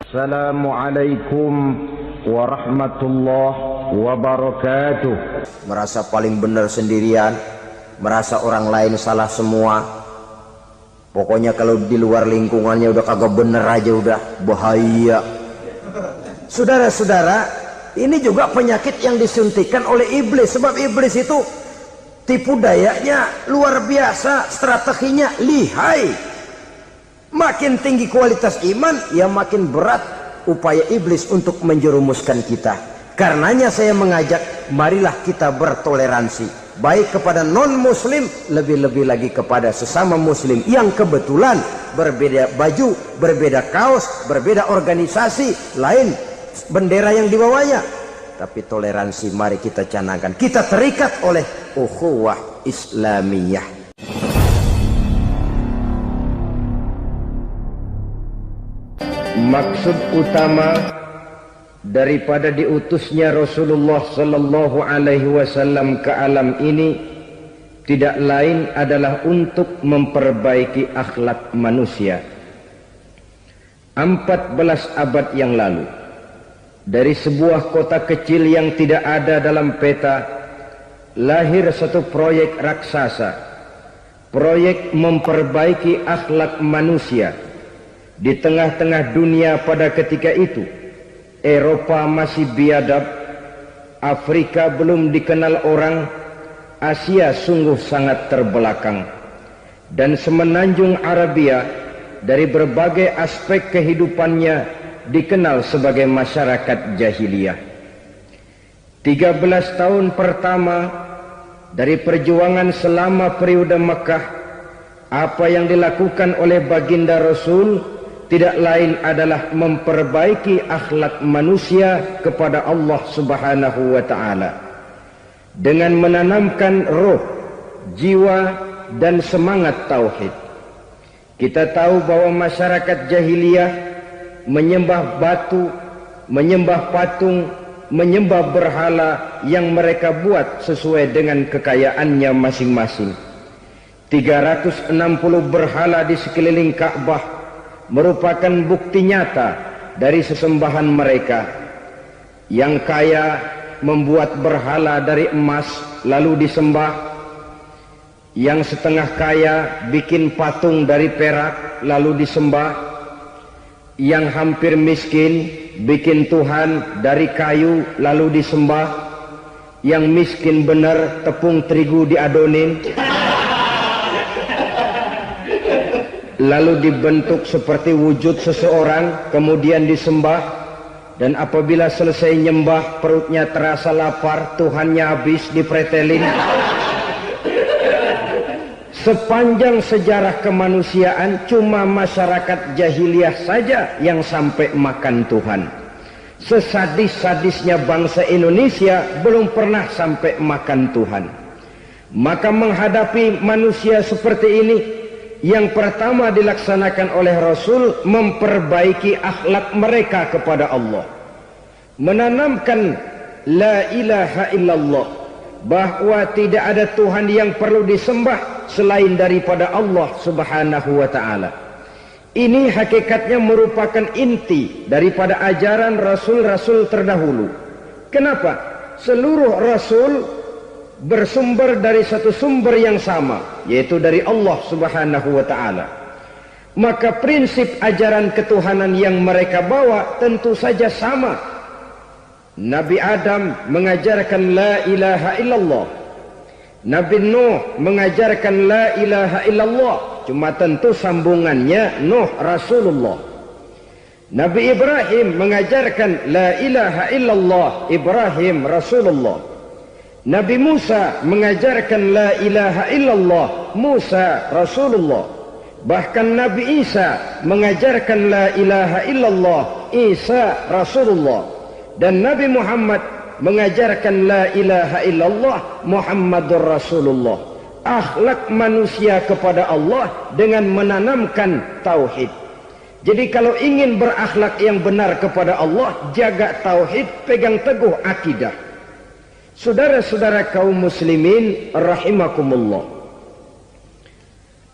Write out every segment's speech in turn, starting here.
Assalamualaikum warahmatullahi wabarakatuh. Merasa paling benar sendirian, merasa orang lain salah semua. Pokoknya kalau di luar lingkungannya udah kagak bener aja udah bahaya. Saudara-saudara, ini juga penyakit yang disuntikan oleh iblis. Sebab iblis itu tipu dayanya luar biasa, strateginya lihai. Makin tinggi kualitas iman, ya makin berat upaya iblis untuk menjerumuskan kita. Karenanya saya mengajak, marilah kita bertoleransi, baik kepada non-muslim, lebih-lebih lagi kepada sesama muslim yang kebetulan berbeda baju, berbeda kaos, berbeda organisasi, lain bendera yang dibawanya. Tapi toleransi mari kita canangkan. Kita terikat oleh ukhuwah Islamiyah. Maksud utama daripada diutusnya Rasulullah sallallahu alaihi wasallam ke alam ini tidak lain adalah untuk memperbaiki akhlak manusia. 14 abad yang lalu, dari sebuah kota kecil yang tidak ada dalam peta, lahir satu proyek raksasa, proyek memperbaiki akhlak manusia. Di tengah-tengah dunia pada ketika itu, Eropa masih biadab, Afrika belum dikenal orang, Asia sungguh sangat terbelakang, dan semenanjung Arabia dari berbagai aspek kehidupannya dikenal sebagai masyarakat jahiliyah. 13 tahun pertama dari perjuangan selama periode Mekah, apa yang dilakukan oleh baginda Rasul tidak lain adalah memperbaiki akhlak manusia kepada Allah Subhanahu wa ta'ala dengan menanamkan roh, jiwa dan semangat tauhid. Kita tahu bahwa masyarakat jahiliyah menyembah batu, menyembah patung, menyembah berhala yang mereka buat sesuai dengan kekayaannya masing-masing. 360 berhala di sekeliling Ka'bah merupakan bukti nyata dari sesembahan mereka. Yang kaya membuat berhala dari emas lalu disembah, yang setengah kaya bikin patung dari perak lalu disembah, yang hampir miskin bikin Tuhan dari kayu lalu disembah, yang miskin benar tepung terigu diadonin lalu dibentuk seperti wujud seseorang, kemudian disembah, dan apabila selesai nyembah perutnya terasa lapar, Tuhannya habis dipretelin. Sepanjang sejarah kemanusiaan cuma masyarakat jahiliyah saja yang sampai makan Tuhan. Sesadis-sadisnya bangsa Indonesia belum pernah sampai makan Tuhan. Maka menghadapi manusia seperti ini, yang pertama dilaksanakan oleh Rasul memperbaiki akhlak mereka kepada Allah, menanamkan la ilaha illallah, bahwa tidak ada Tuhan yang perlu disembah selain daripada Allah Subhanahu wa ta'ala. Ini hakikatnya merupakan inti daripada ajaran Rasul-Rasul terdahulu. Kenapa? Seluruh Rasul bersumber dari satu sumber yang sama, yaitu dari Allah Subhanahu wa ta'ala. Maka prinsip ajaran ketuhanan yang mereka bawa tentu saja sama. Nabi Adam mengajarkan la ilaha illallah, Nabi Nuh mengajarkan la ilaha illallah, cuma tentu sambungannya Nuh Rasulullah. Nabi Ibrahim mengajarkan la ilaha illallah, Ibrahim Rasulullah. Nabi Musa mengajarkan la ilaha illallah, Musa Rasulullah. Bahkan Nabi Isa mengajarkan la ilaha illallah, Isa Rasulullah. Dan Nabi Muhammad mengajarkan la ilaha illallah, Muhammadur Rasulullah. Akhlak manusia kepada Allah dengan menanamkan tauhid. Jadi kalau ingin berakhlak yang benar kepada Allah, jaga tauhid, pegang teguh akidah. Saudara-saudara kaum muslimin rahimakumullah,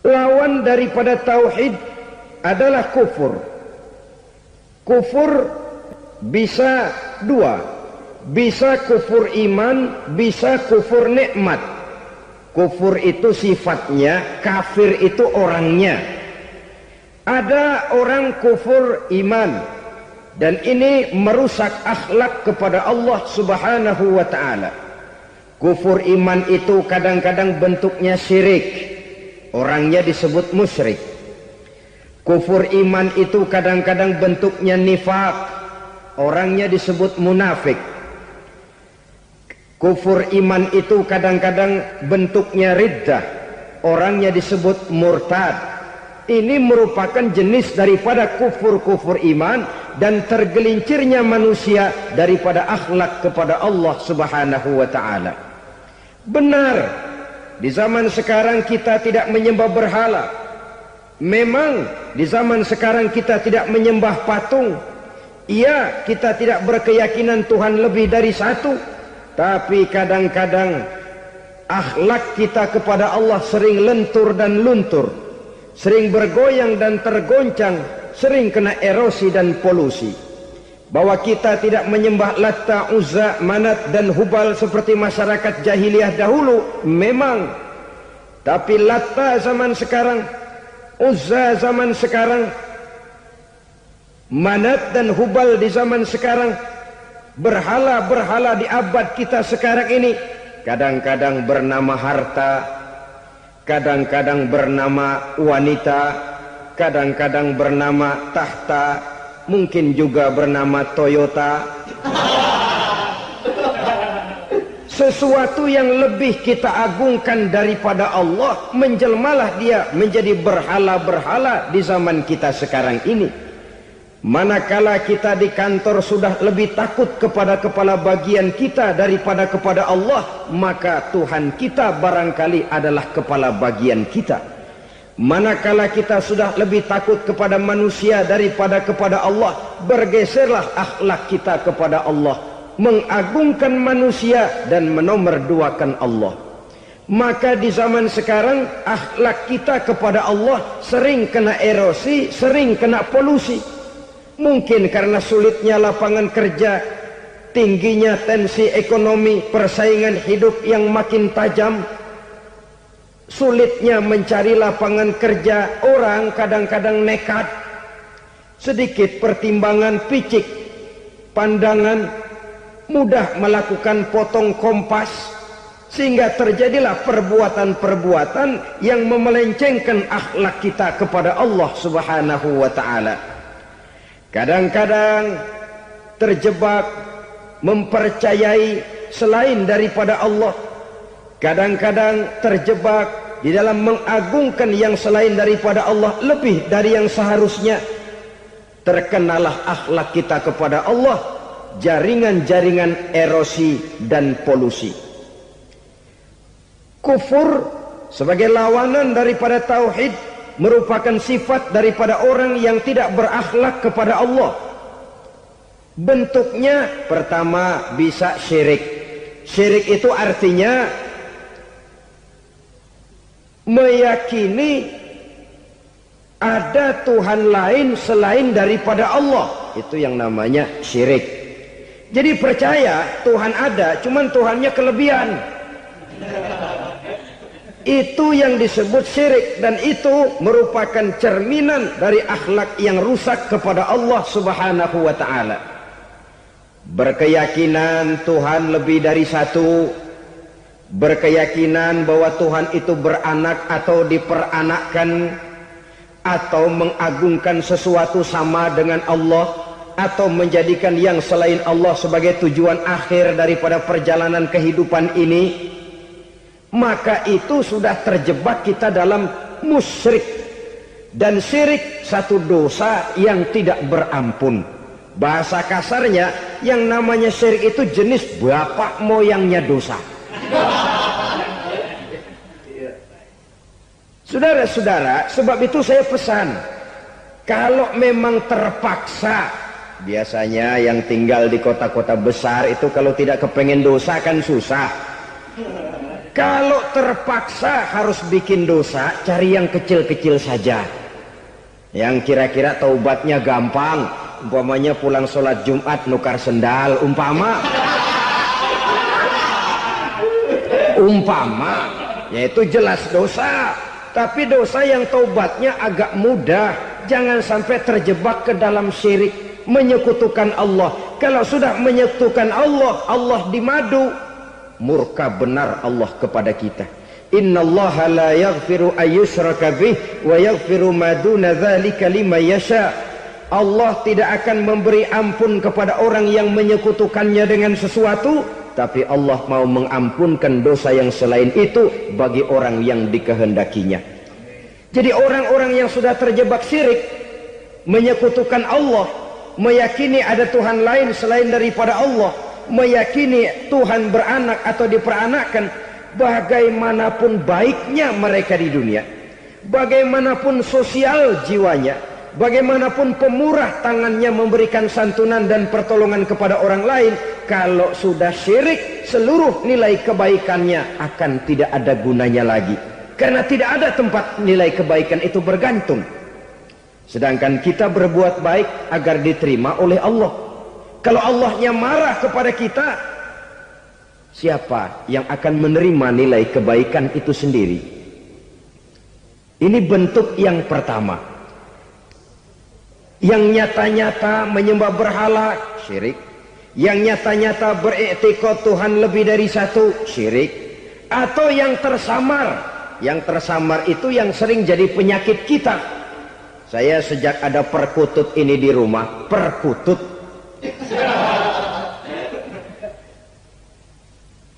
lawan daripada tauhid adalah kufur. Kufur bisa dua, bisa kufur iman, bisa kufur nikmat. Kufur itu sifatnya, kafir itu orangnya. Ada orang kufur iman, dan ini merusak akhlak kepada Allah Subhanahu wa ta'ala. Kufur iman itu kadang-kadang bentuknya syirik, orangnya disebut musyrik. Kufur iman itu kadang-kadang bentuknya nifaq, orangnya disebut munafik. Kufur iman itu kadang-kadang bentuknya riddah, orangnya disebut murtad. Ini merupakan jenis daripada kufur-kufur iman dan tergelincirnya manusia daripada akhlak kepada Allah Subhanahu wa ta'ala. Benar, di zaman sekarang kita tidak menyembah berhala. Memang di zaman sekarang kita tidak menyembah patung. Iya, kita tidak berkeyakinan Tuhan lebih dari satu. Tapi kadang-kadang akhlak kita kepada Allah sering lentur dan luntur, sering bergoyang dan tergoncang, sering kena erosi dan polusi. Bahwa kita tidak menyembah Latta, Uzza, Manat dan Hubal seperti masyarakat jahiliyah dahulu, memang. Tapi Latta zaman sekarang, Uzza zaman sekarang, Manat dan Hubal di zaman sekarang, berhala-berhala di abad kita sekarang ini, kadang-kadang bernama harta, kadang-kadang bernama wanita, kadang-kadang bernama tahta, mungkin juga bernama Toyota. Sesuatu yang lebih kita agungkan daripada Allah, menjelmalah dia menjadi berhala-berhala di zaman kita sekarang ini. Manakala kita di kantor sudah lebih takut kepada kepala bagian kita daripada kepada Allah, maka Tuhan kita barangkali adalah kepala bagian kita. Manakala kita sudah lebih takut kepada manusia daripada kepada Allah, bergeserlah akhlak kita kepada Allah, mengagungkan manusia dan menomorduakan Allah. Maka di zaman sekarang akhlak kita kepada Allah sering kena erosi, sering kena polusi. Mungkin karena sulitnya lapangan kerja, tingginya tensi ekonomi, persaingan hidup yang makin tajam, sulitnya mencari lapangan kerja, orang kadang-kadang nekat. Sedikit pertimbangan, picik pandangan, mudah melakukan potong kompas, sehingga terjadilah perbuatan-perbuatan yang memelencengkan akhlak kita kepada Allah Subhanahu wa ta'ala. Kadang-kadang terjebak mempercayai selain daripada Allah. Kadang-kadang terjebak di dalam mengagungkan yang selain daripada Allah lebih dari yang seharusnya. Terkenalah akhlak kita kepada Allah jaringan-jaringan erosi dan polusi. Kufur sebagai lawanan daripada tauhid merupakan sifat daripada orang yang tidak berakhlak kepada Allah. Bentuknya pertama bisa syirik. Syirik itu artinya meyakini ada Tuhan lain selain daripada Allah. Itu yang namanya syirik. Jadi percaya Tuhan ada, cuman Tuhannya kelebihan. Itu yang disebut syirik, dan itu merupakan cerminan dari akhlak yang rusak kepada Allah Subhanahu wa ta'ala. Berkeyakinan Tuhan lebih dari satu, berkeyakinan bahwa Tuhan itu beranak atau diperanakkan, atau mengagungkan sesuatu sama dengan Allah, atau menjadikan yang selain Allah sebagai tujuan akhir daripada perjalanan kehidupan ini, maka itu sudah terjebak kita dalam musyrik. Dan syirik satu dosa yang tidak berampun. Bahasa kasarnya, yang namanya syirik itu jenis bapak moyangnya dosa. Saudara-saudara, sebab itu saya pesan, kalau memang terpaksa, biasanya yang tinggal di kota-kota besar itu kalau tidak kepengen dosa kan susah. Kalau terpaksa harus bikin dosa, cari yang kecil-kecil saja, yang kira-kira taubatnya gampang. umpamanya pulang sholat Jumat nukar sendal, umpama yaitu jelas dosa, tapi dosa yang taubatnya agak mudah. Jangan sampai terjebak ke dalam syirik, menyekutukan Allah. Kalau sudah menyekutukan Allah, Allah dimadu, murka benar Allah kepada kita. Innallaha la yaghfiru ayyushraka bih wa yaghfiru ma duna dzalika liman yasha. Allah tidak akan memberi ampun kepada orang yang menyekutukannya dengan sesuatu, tapi Allah mau mengampunkan dosa yang selain itu bagi orang yang dikehendakinya. Jadi orang-orang yang sudah terjebak syirik, menyekutukan Allah, meyakini ada Tuhan lain selain daripada Allah, meyakini Tuhan beranak atau diperanakkan, bagaimanapun baiknya mereka di dunia, bagaimanapun sosial jiwanya, bagaimanapun pemurah tangannya memberikan santunan dan pertolongan kepada orang lain, kalau sudah syirik, seluruh nilai kebaikannya akan tidak ada gunanya lagi, karena tidak ada tempat nilai kebaikan itu bergantung. Sedangkan kita berbuat baik agar diterima oleh Allah. Kalau Allahnya marah kepada kita, siapa yang akan menerima nilai kebaikan itu sendiri? Ini bentuk yang pertama. Yang nyata-nyata menyembah berhala, syirik. Yang nyata-nyata beriktikad Tuhan lebih dari satu, syirik. Atau yang tersamar. Yang tersamar itu yang sering jadi penyakit kita. Saya sejak ada perkutut ini di rumah, perkutut.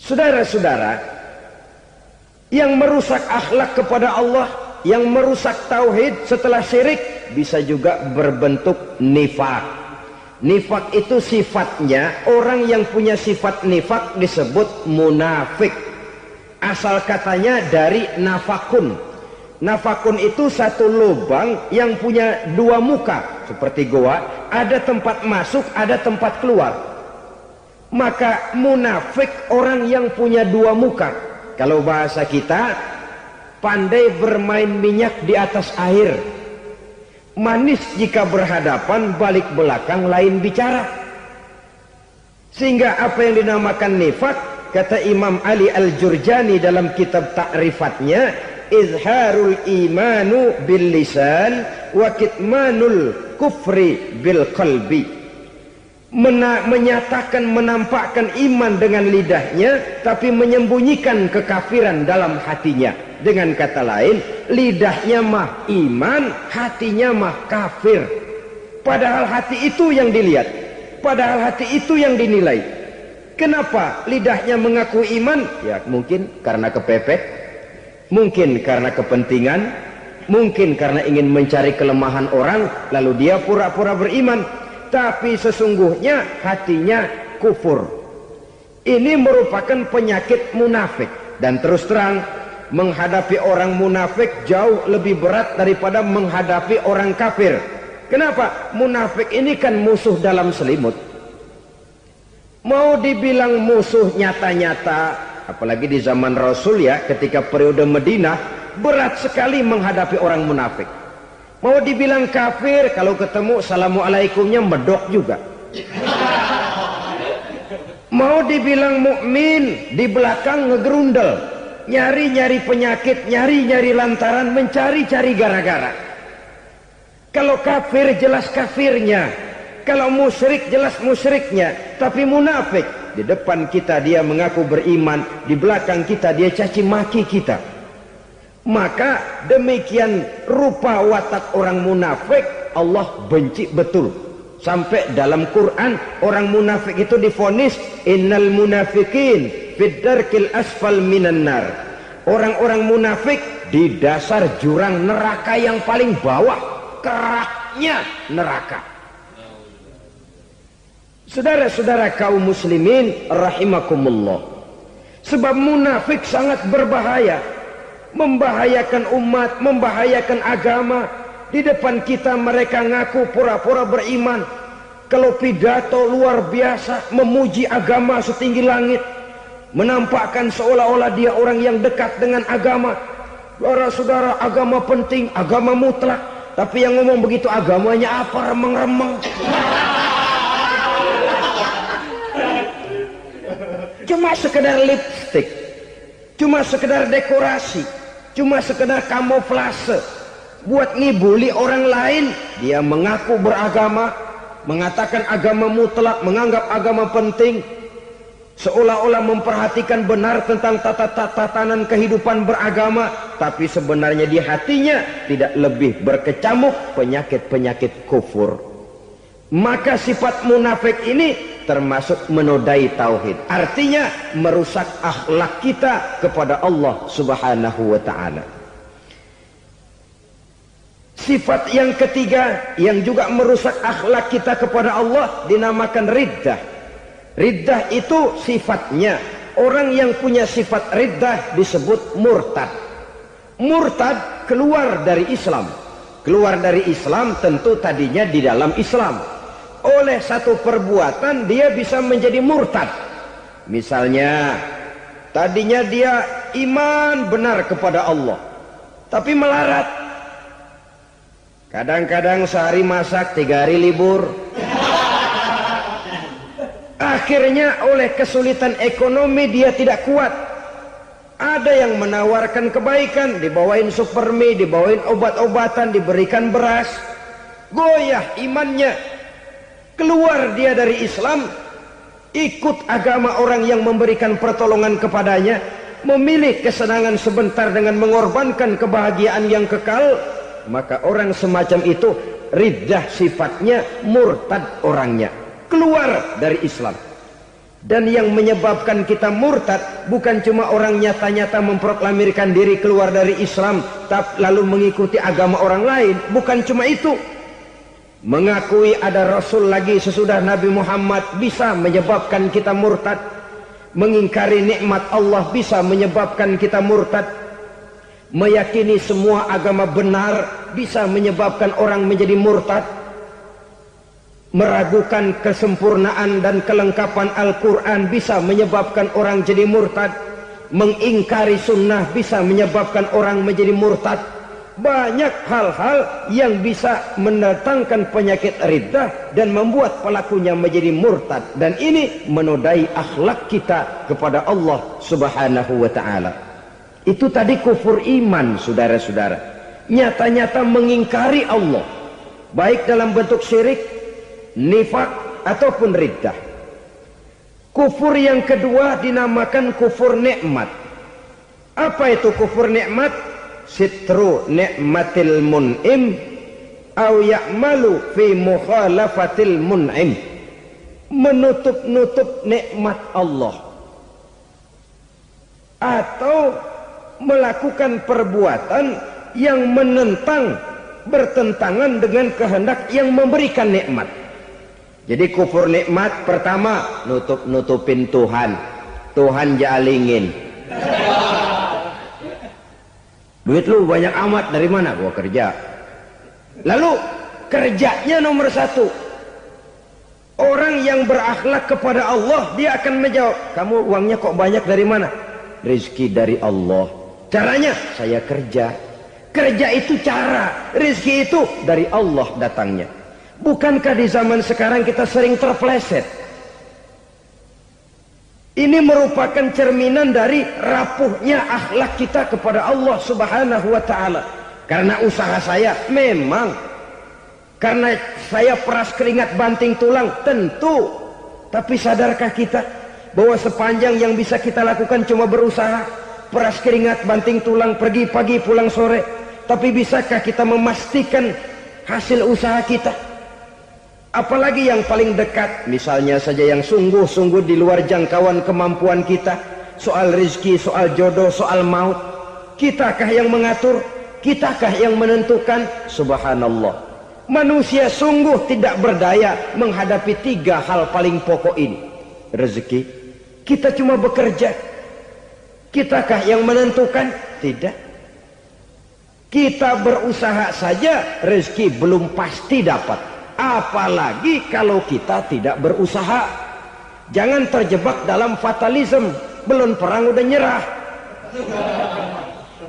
Saudara-saudara, yang merusak akhlak kepada Allah, yang merusak tauhid setelah syirik, bisa juga berbentuk nifak. Nifak itu sifatnya, orang yang punya sifat nifak disebut munafik. Asal katanya dari nafakun. Nafakun itu satu lubang yang punya dua muka, seperti goa, ada tempat masuk, ada tempat keluar. Maka munafik orang yang punya dua muka. Kalau bahasa kita, pandai bermain minyak di atas air, manis jika berhadapan, balik belakang lain bicara. Sehingga apa yang dinamakan nifak, kata Imam Ali Al-Jurjani dalam kitab ta'rifatnya, izharul imanu bil lisan wa kitmanul kufri bil qalbi. Menyatakan, menampakkan iman dengan lidahnya, tapi menyembunyikan kekafiran dalam hatinya. Dengan kata lain, lidahnya mah iman, hatinya mah kafir. Padahal hati itu yang dilihat, padahal hati itu yang dinilai. Kenapa lidahnya mengaku iman? Ya mungkin karena kepepet, mungkin karena kepentingan, mungkin karena ingin mencari kelemahan orang, lalu dia pura-pura beriman, tapi sesungguhnya hatinya kufur. Ini merupakan penyakit munafik. Dan terus terang, menghadapi orang munafik jauh lebih berat daripada menghadapi orang kafir. Kenapa? Munafik ini kan musuh dalam selimut. Mau dibilang musuh nyata-nyata, apalagi di zaman Rasul ya, ketika periode Madinah, berat sekali menghadapi orang munafik. Mau dibilang kafir, kalau ketemu assalamualaikumnya medok juga. Mau dibilang mukmin, di belakang ngegerundel, nyari-nyari penyakit, nyari-nyari lantaran, mencari-cari gara-gara. Kalau kafir jelas kafirnya, kalau musyrik jelas musyriknya. Tapi munafik, di depan kita dia mengaku beriman, di belakang kita dia caci maki kita. Maka demikian rupa watak orang munafik, Allah benci betul. Sampai dalam Quran orang munafik itu divonis innal munafikin fid darkil asfal minan nar. Orang-orang munafik di dasar jurang neraka yang paling bawah, keraknya neraka. Saudara-saudara kaum muslimin rahimakumullah, sebab munafik sangat berbahaya, membahayakan umat, membahayakan agama. Di depan kita mereka ngaku pura-pura beriman, kalau pidato luar biasa, memuji agama setinggi langit, menampakkan seolah-olah dia orang yang dekat dengan agama. Saudara-saudara, agama penting, agama mutlak. Tapi yang ngomong begitu agamanya apa, remeng-remeng. Cuma sekedar lipstick, cuma sekedar dekorasi, cuma sekedar kamuflase buat ngibuli orang lain. Dia mengaku beragama, mengatakan agama mutlak, menganggap agama penting, seolah-olah memperhatikan benar tentang tatanan kehidupan beragama, tapi sebenarnya di hatinya tidak lebih berkecamuk penyakit-penyakit kufur. Maka sifat munafik ini termasuk menodai tauhid, artinya merusak akhlak kita kepada Allah Subhanahu wa ta'ala. Sifat yang ketiga yang juga merusak akhlak kita kepada Allah dinamakan riddah. Riddah itu sifatnya, orang yang punya sifat riddah disebut murtad. Murtad keluar dari Islam. Keluar dari Islam tentu tadinya di dalam Islam. Oleh satu perbuatan dia bisa menjadi murtad. Misalnya tadinya dia iman benar kepada Allah, tapi melarat. Kadang-kadang sehari masak, 3 hari libur. Akhirnya oleh kesulitan ekonomi dia tidak kuat. Ada yang menawarkan kebaikan, dibawain supermi, dibawain obat-obatan, diberikan beras. Goyah imannya. Keluar dia dari Islam, ikut agama orang yang memberikan pertolongan kepadanya, memilih kesenangan sebentar dengan mengorbankan kebahagiaan yang kekal. Maka orang semacam itu riddah sifatnya, murtad orangnya, keluar dari Islam. Dan yang menyebabkan kita murtad bukan cuma orang nyata-nyata memproklamirkan diri keluar dari Islam tapi lalu mengikuti agama orang lain, bukan cuma itu. Mengakui ada Rasul lagi sesudah Nabi Muhammad bisa menyebabkan kita murtad. Mengingkari nikmat Allah bisa menyebabkan kita murtad. Meyakini semua agama benar bisa menyebabkan orang menjadi murtad. Meragukan kesempurnaan dan kelengkapan Al-Quran bisa menyebabkan orang jadi murtad. Mengingkari sunnah bisa menyebabkan orang menjadi murtad. Banyak hal-hal yang bisa mendatangkan penyakit riddah dan membuat pelakunya menjadi murtad. Dan ini menodai akhlak kita kepada Allah Subhanahu wa ta'ala. Itu tadi kufur iman, saudara-saudara. Nyata-nyata mengingkari Allah, baik dalam bentuk syirik, nifak ataupun riddah. Kufur yang kedua dinamakan kufur nikmat. Apa itu kufur nikmat? Sitru nikmatil mun'im au ya'malu fi mukhalafatil mun'im. Menutup-nutup nikmat Allah atau melakukan perbuatan yang menentang, bertentangan dengan kehendak yang memberikan nikmat. Jadi kufur nikmat pertama, nutup-nutupin Tuhan. Tuhan jalingin. Duit lu banyak amat, dari mana? Gua kerja. Lalu kerjanya nomor 1. Orang yang berakhlak kepada Allah, dia akan menjawab, kamu uangnya kok banyak, dari mana? Rezeki dari Allah. Caranya, saya kerja. Kerja itu cara, rezeki itu dari Allah datangnya. Bukankah di zaman sekarang kita sering terpleset? Ini merupakan cerminan dari rapuhnya akhlak kita kepada Allah Subhanahu wa ta'ala. Karena usaha saya memang, karena saya peras keringat banting tulang, tentu. Tapi sadarkah kita bahwa sepanjang yang bisa kita lakukan cuma berusaha, peras keringat banting tulang, pergi pagi pulang sore? Tapi bisakah kita memastikan hasil usaha kita? Apalagi yang paling dekat, misalnya saja yang sungguh-sungguh di luar jangkauan kemampuan kita, soal rezeki, soal jodoh, soal maut. Kitakah yang mengatur? Kitakah yang menentukan? Subhanallah. Manusia sungguh tidak berdaya menghadapi 3 hal paling pokok ini. Rezeki, kita cuma bekerja. Kitakah yang menentukan? Tidak. Kita berusaha saja, rezeki belum pasti dapat. Apalagi kalau kita tidak berusaha. Jangan terjebak dalam fatalisme. Belum perang udah nyerah.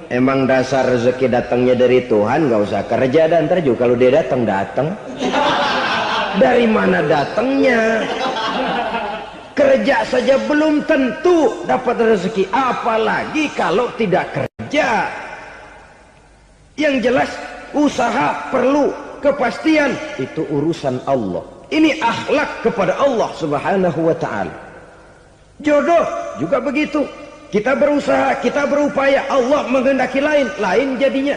Emang dasar rezeki datangnya dari Tuhan, nggak usah kerja dan ntar juga kalau dia datang. Dari mana datangnya? Kerja saja belum tentu dapat rezeki, apalagi kalau tidak kerja. Yang jelas usaha perlu kepastian, itu urusan Allah. Ini akhlak kepada Allah Subhanahu wa ta'ala. Jodoh juga begitu. Kita berusaha, kita berupaya, Allah menghendaki lain jadinya.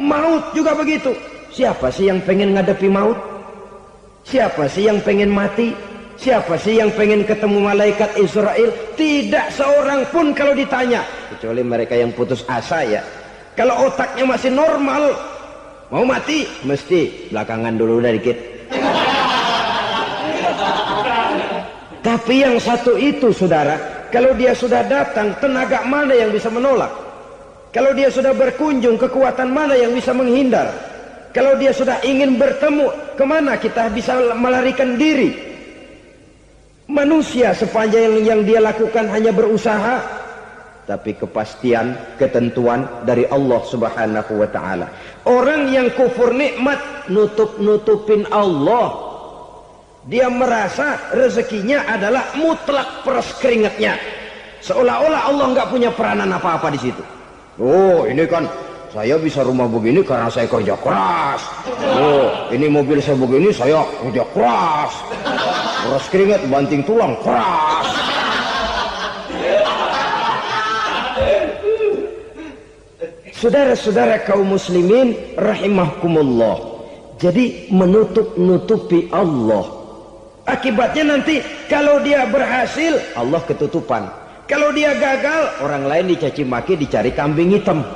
Maut juga begitu. Siapa sih yang pengen ngadepi maut? Siapa sih yang pengen mati? Siapa sih yang pengen ketemu malaikat Israel? Tidak seorang pun kalau ditanya, kecuali mereka yang putus asa ya. Kalau otaknya masih normal, mau mati mesti belakangan dulu dikit. Tapi yang satu itu saudara, kalau dia sudah datang, tenaga mana yang bisa menolak? Kalau dia sudah berkunjung, kekuatan mana yang bisa menghindar? Kalau dia sudah ingin bertemu, kemana kita bisa melarikan diri? Manusia sepanjang yang dia lakukan hanya berusaha, tapi kepastian, ketentuan dari Allah Subhanahu wa ta'ala. Orang yang kufur nikmat, nutupin Allah. Dia merasa rezekinya adalah mutlak peras keringatnya, seolah-olah Allah nggak punya peranan apa-apa di situ. Oh, ini kan saya bisa rumah begini karena saya kerja keras. Oh, ini mobil saya begini saya kerja keras. Peras keringat banting tulang keras. Saudara-saudara kaum muslimin rahimahkumullah. Jadi menutup-nutupi Allah. Akibatnya nanti kalau dia berhasil, Allah ketutupan. Kalau dia gagal, orang lain dicaci maki, dicari kambing hitam.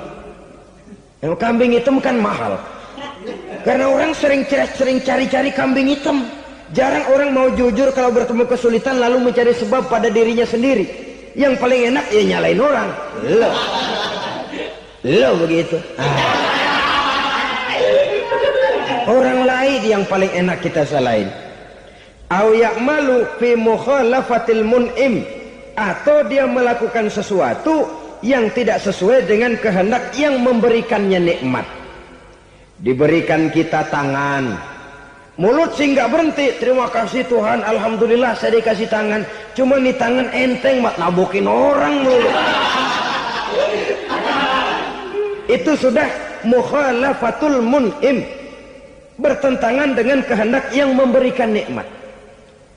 Yang kambing hitam kan mahal. Karena orang sering cari-cari kambing hitam. Jarang orang mau jujur kalau bertemu kesulitan lalu mencari sebab pada dirinya sendiri. Yang paling enak ya nyalain orang. Lo begitu. Orang lain yang paling enak kita salahin. Au ya'malu fi mukhalafatil mun'im, atau dia melakukan sesuatu yang tidak sesuai dengan kehendak yang memberikannya nikmat. Diberikan kita tangan, mulut sih nggak berhenti, terima kasih Tuhan, alhamdulillah saya dikasih tangan. Cuma nih tangan enteng mat nabokin orang mulu. Itu sudah mukhalafatul mun'im, bertentangan dengan kehendak yang memberikan nikmat.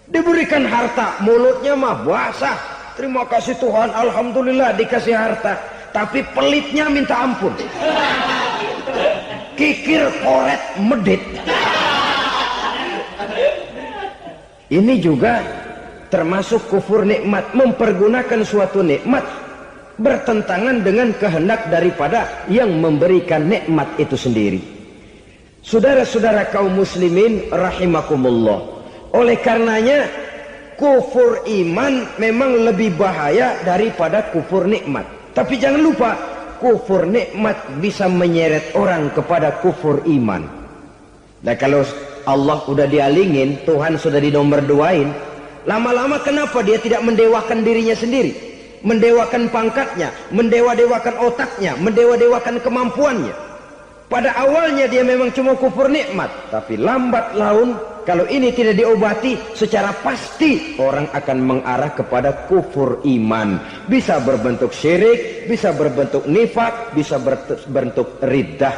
Diberikan harta, mulutnya mah basah, terima kasih Tuhan, alhamdulillah dikasih harta, tapi pelitnya minta ampun, kikir koret medit. Ini juga termasuk kufur nikmat, mempergunakan suatu nikmat bertentangan dengan kehendak daripada yang memberikan nikmat itu sendiri. Saudara-saudara kaum muslimin rahimakumullah, oleh karenanya kufur iman memang lebih bahaya daripada kufur nikmat. Tapi jangan lupa, kufur nikmat bisa menyeret orang kepada kufur iman. Nah kalau Allah udah dialingin, Tuhan sudah dinomor duain, lama-lama kenapa dia tidak mendewakan dirinya sendiri, mendewakan pangkatnya, mendewa-dewakan otaknya, mendewa-dewakan kemampuannya? Pada awalnya dia memang cuma kufur nikmat, tapi lambat laun kalau ini tidak diobati secara pasti, orang akan mengarah kepada kufur iman. Bisa berbentuk syirik, bisa berbentuk nifak, bisa berbentuk riddah.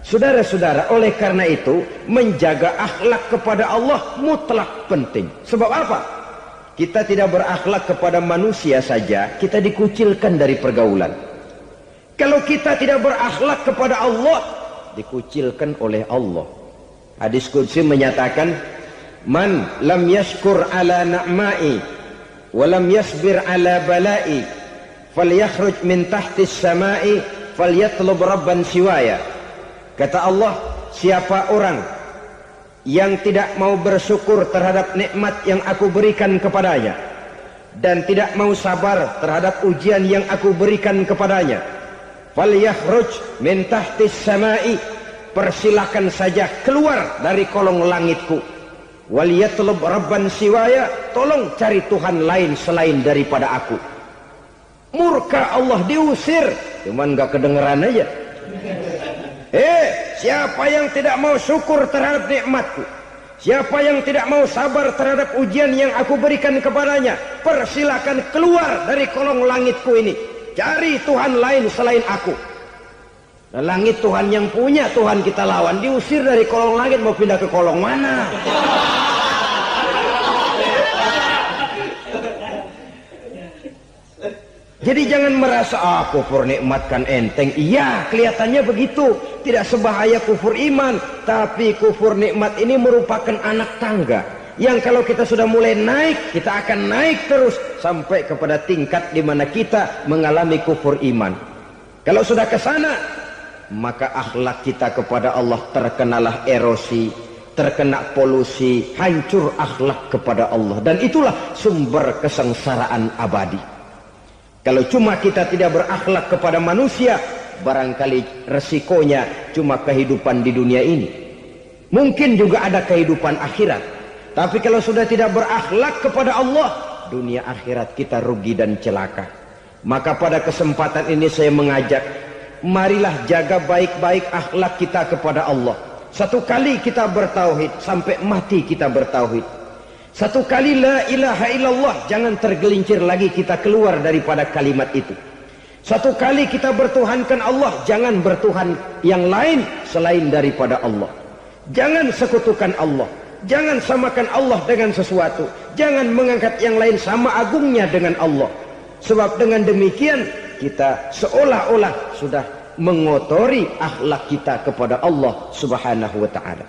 Saudara-saudara, oleh karena itu menjaga akhlak kepada Allah mutlak penting. Sebab apa? Kita tidak berakhlak kepada manusia saja, kita dikucilkan dari pergaulan. Kalau kita tidak berakhlak kepada Allah, dikucilkan oleh Allah. Hadis qudsi menyatakan, man lam yashkur ala na'mai wa lam yasbir ala balai falyakhruj min tahtis samai falyatlub rabban siwaya. Kata Allah, siapa orang yang tidak mau bersyukur terhadap nikmat yang aku berikan kepadanya dan tidak mau sabar terhadap ujian yang aku berikan kepadanya, falyakhruj min tahtis samai, persilahkan saja keluar dari kolong langitku, waliyatlub rabban siwaya, tolong cari Tuhan lain selain daripada aku. Murka Allah, diusir, cuman gak kedengeran aja. Siapa yang tidak mau syukur terhadap nikmatku, siapa yang tidak mau sabar terhadap ujian yang aku berikan kepadanya, persilakan keluar dari kolong langitku ini, cari Tuhan lain selain aku. Nah, langit Tuhan yang punya, Tuhan kita lawan, diusir dari kolong langit, mau pindah ke kolong mana? Jadi jangan merasa kufur nikmat kan enteng. Iya, kelihatannya begitu, tidak sebahaya kufur iman. Tapi kufur nikmat ini merupakan anak tangga yang kalau kita sudah mulai naik, kita akan naik terus sampai kepada tingkat di mana kita mengalami kufur iman. Kalau sudah ke sana, maka akhlak kita kepada Allah terkenalah erosi, terkena polusi, hancur akhlak kepada Allah, dan itulah sumber kesengsaraan abadi. Kalau cuma kita tidak berakhlak kepada manusia, barangkali resikonya cuma kehidupan di dunia ini. Mungkin juga ada kehidupan akhirat. Tapi kalau sudah tidak berakhlak kepada Allah, dunia akhirat kita rugi dan celaka. Maka pada kesempatan ini saya mengajak, marilah jaga baik-baik akhlak kita kepada Allah. Satu kali kita bertauhid, sampai mati kita bertauhid. Satu kali la ilaha illallah, jangan tergelincir lagi kita keluar daripada kalimat itu. Satu kali kita bertuhankan Allah, jangan bertuhan yang lain selain daripada Allah. Jangan sekutukan Allah, jangan samakan Allah dengan sesuatu, jangan mengangkat yang lain sama agungnya dengan Allah. Sebab dengan demikian kita seolah-olah sudah mengotori akhlak kita kepada Allah Subhanahu wa ta'ala.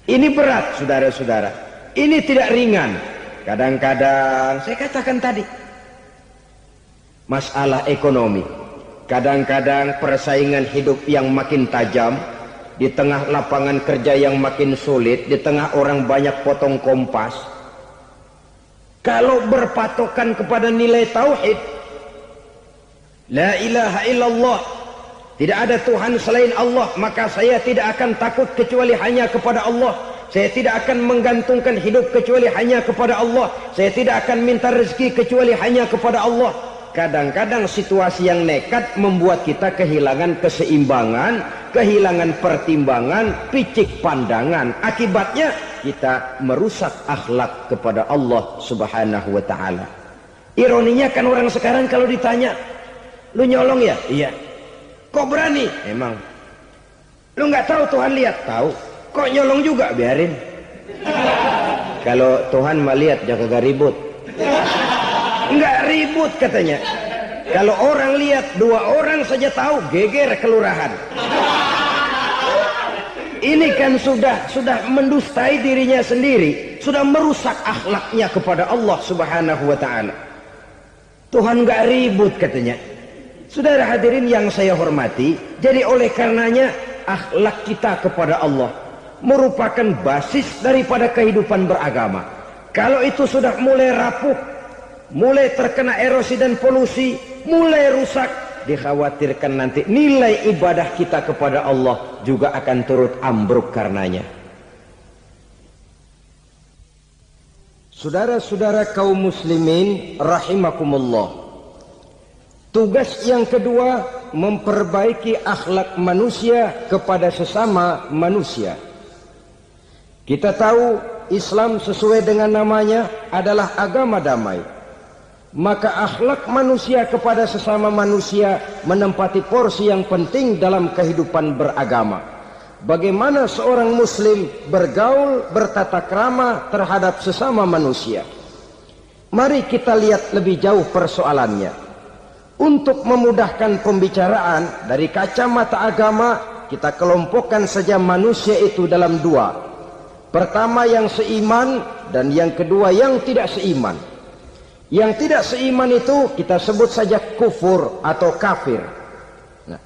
Ini berat, saudara-saudara. Ini tidak ringan. Kadang-kadang saya katakan tadi, masalah ekonomi, kadang-kadang persaingan hidup yang makin tajam, di tengah lapangan kerja yang makin sulit, di tengah orang banyak potong kompas. Kalau berpatokan kepada nilai tauhid, la ilaha illallah, tidak ada Tuhan selain Allah, maka saya tidak akan takut kecuali hanya kepada Allah. Saya tidak akan menggantungkan hidup kecuali hanya kepada Allah. Saya tidak akan minta rezeki kecuali hanya kepada Allah. Kadang-kadang situasi yang nekat membuat kita kehilangan keseimbangan, kehilangan pertimbangan, picik pandangan. Akibatnya kita merusak akhlak kepada Allah Subhanahu wa ta'ala. Ironinya kan orang sekarang kalau ditanya, lu nyolong ya? Iya. Kok berani? Emang. Lu nggak tahu Tuhan lihat? Tahu. Kok nyolong juga? Biarin. Kalau Tuhan mah lihat, jangan gak ribut. Enggak ribut katanya. Kalau orang lihat, 2 orang saja tahu, geger kelurahan. Ini kan sudah mendustai dirinya sendiri, sudah merusak akhlaknya kepada Allah Subhanahu wa ta'ala. Tuhan gak ribut katanya. Saudara hadirin yang saya hormati, jadi oleh karenanya akhlak kita kepada Allah merupakan basis daripada kehidupan beragama. Kalau itu sudah mulai rapuh, mulai terkena erosi dan polusi, mulai rusak, dikhawatirkan nanti nilai ibadah kita kepada Allah juga akan turut ambruk karenanya. Saudara-saudara kaum muslimin rahimakumullah, tugas yang kedua memperbaiki akhlak manusia kepada sesama manusia. Kita tahu Islam sesuai dengan namanya adalah agama damai. Maka akhlak manusia kepada sesama manusia menempati porsi yang penting dalam kehidupan beragama. Bagaimana seorang muslim bergaul, bertata krama terhadap sesama manusia. Mari kita lihat lebih jauh persoalannya. Untuk memudahkan pembicaraan dari kacamata agama, kita kelompokkan saja manusia itu dalam 2. Pertama yang seiman dan yang kedua yang tidak seiman. Yang tidak seiman itu kita sebut saja kufur atau kafir. Nah,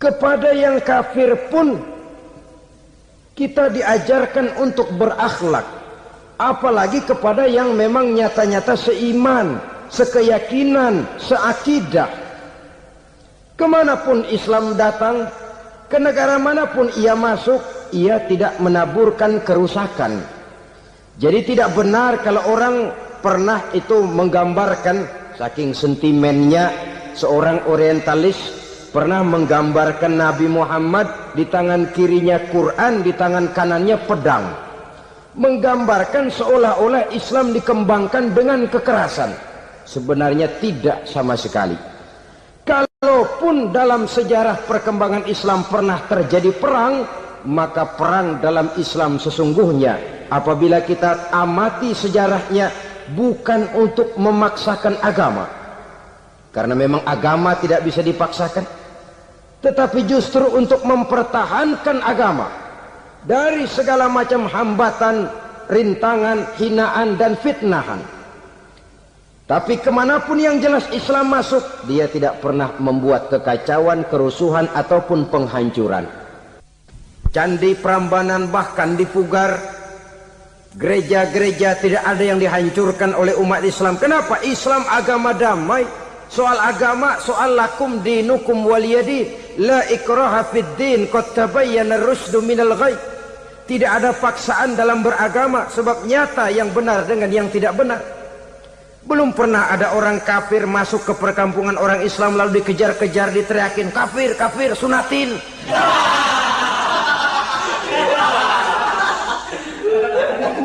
kepada yang kafir pun kita diajarkan untuk berakhlak. Apalagi kepada yang memang nyata-nyata seiman, sekeyakinan, seakidah. Kemanapun Islam datang, ke negara manapun ia masuk, ia tidak menaburkan kerusakan. Jadi tidak benar kalau orang pernah itu menggambarkan saking sentimennya, seorang orientalis pernah menggambarkan Nabi Muhammad di tangan kirinya Quran, di tangan kanannya pedang, menggambarkan seolah-olah Islam dikembangkan dengan kekerasan. Sebenarnya tidak sama sekali. Kalaupun dalam sejarah perkembangan Islam pernah terjadi perang, maka perang dalam Islam sesungguhnya, apabila kita amati sejarahnya, bukan untuk memaksakan agama, karena memang agama tidak bisa dipaksakan, tetapi justru untuk mempertahankan agama dari segala macam hambatan, rintangan, hinaan, dan fitnahan. Tapi kemanapun yang jelas Islam masuk, dia tidak pernah membuat kekacauan, kerusuhan, ataupun penghancuran. Candi Prambanan bahkan dipugar, gereja-gereja tidak ada yang dihancurkan oleh umat Islam. Kenapa? Islam agama damai. Soal agama, soal lakum dinukum waliyadin, la ikraha fid din, qad tabayyana ar-rusydu minal ghayy. Tidak ada paksaan dalam beragama, sebab nyata yang benar dengan yang tidak benar. Belum pernah ada orang kafir masuk ke perkampungan orang Islam lalu dikejar-kejar, diteriakin kafir, kafir, sunatin.